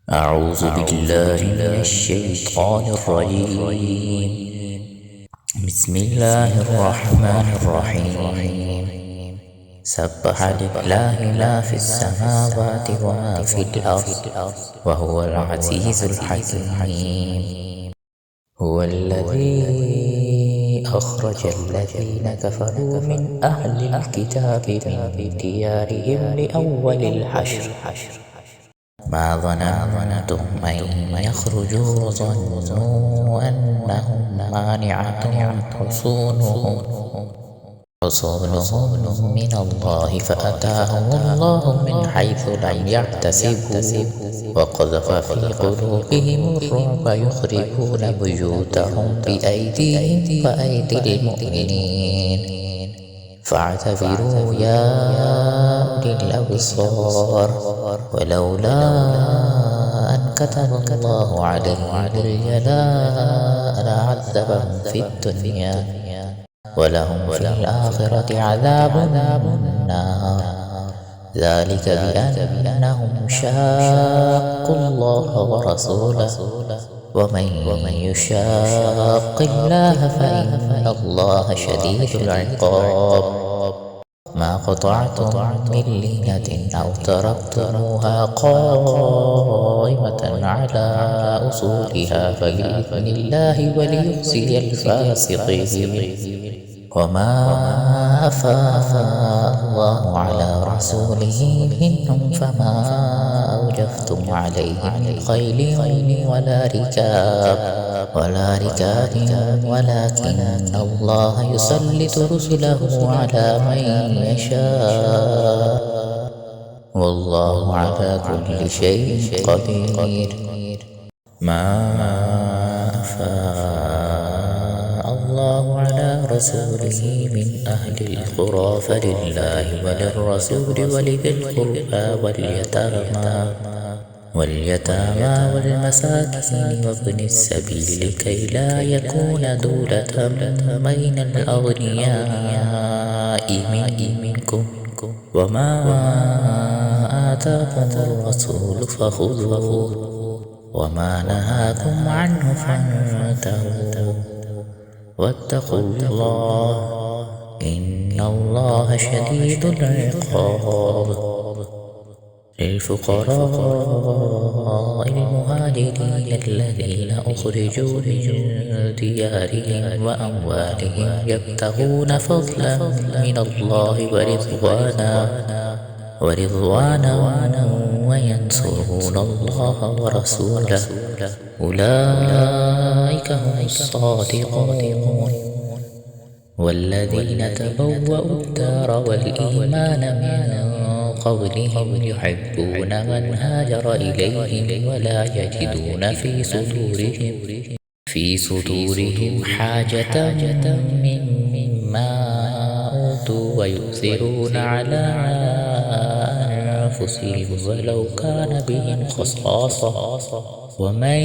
أعوذ بالله من الشيطان الرجيم. بسم الله الرحمن الرحيم. سبح لله ما في السماوات وما في الأرض وهو العزيز الحكيم. هو الذي أخرج الذين كفروا من أهل الكتاب من ديارهم لأول الحشر ما ظننتم أن يخرجوا وظنوا أنهم مانعتهم حصونهم من الله فأتاهم الله من حيث لم يحتسبوا وقذف في قلوبهم الرعب يخربون بيوتهم بأيديهم وأيدي المؤمنين فاعتبروا يا أولي الأبصار ولولا أن كتب الله عليهم الجلاء لعذبهم في الدنيا ولهم في الآخرة عذاب النار ذلك بأنهم شاقوا الله ورسوله ومن يشاق الله فإن الله شديد العقاب ما قطعتم من لينة أو تركتموها قائمة على أصولها فبإذن الله وليخزي الفاسقين وما أفاء الله على رسوله منهم فما أوجفتم عليه من خيل ولا ركاب ولكن الله يسلط رسله على من يشاء والله على كل شيء قدير. ما أفاء الله على رسوله من أهل القرى فلله وللرسول ولذي القربى واليتامى والمساكين وابن السبيل كي لا يكون دولة بين الأغنياء منكم وما آتاكم الرسول فخذوه وما نهاكم عنه فانتهوا واتقوا الله إن الله شديد العقاب. للفقراء المهاجرين الذين أخرجوا من ديارهم وأموالهم يبتغون فضلا من الله ورضوانا وينصرون الله ورسوله أولئك هم الصادقون. والذين تبوأوا الدار والإيمان من قبلهم يحبون من هاجر إليهم ولا يجدون في صدورهم حاجة مما أوتوا ويؤثرون على أنفسهم ولو كان بهم خصاصة ومن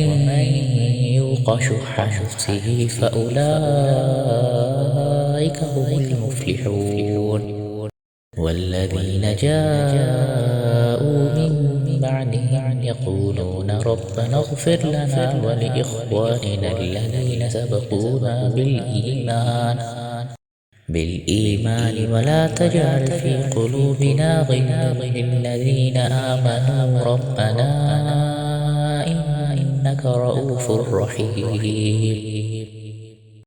يوق شح نفسه فأولئك هم المفلحون. والذين جاءوا من بعدهم يقولون ربنا اغفر لنا ولإخواننا الذين سبقونا بالإيمان ولا تجعل في قلوبنا غلا للذين آمنوا ربنا إنك رؤوف رحيم.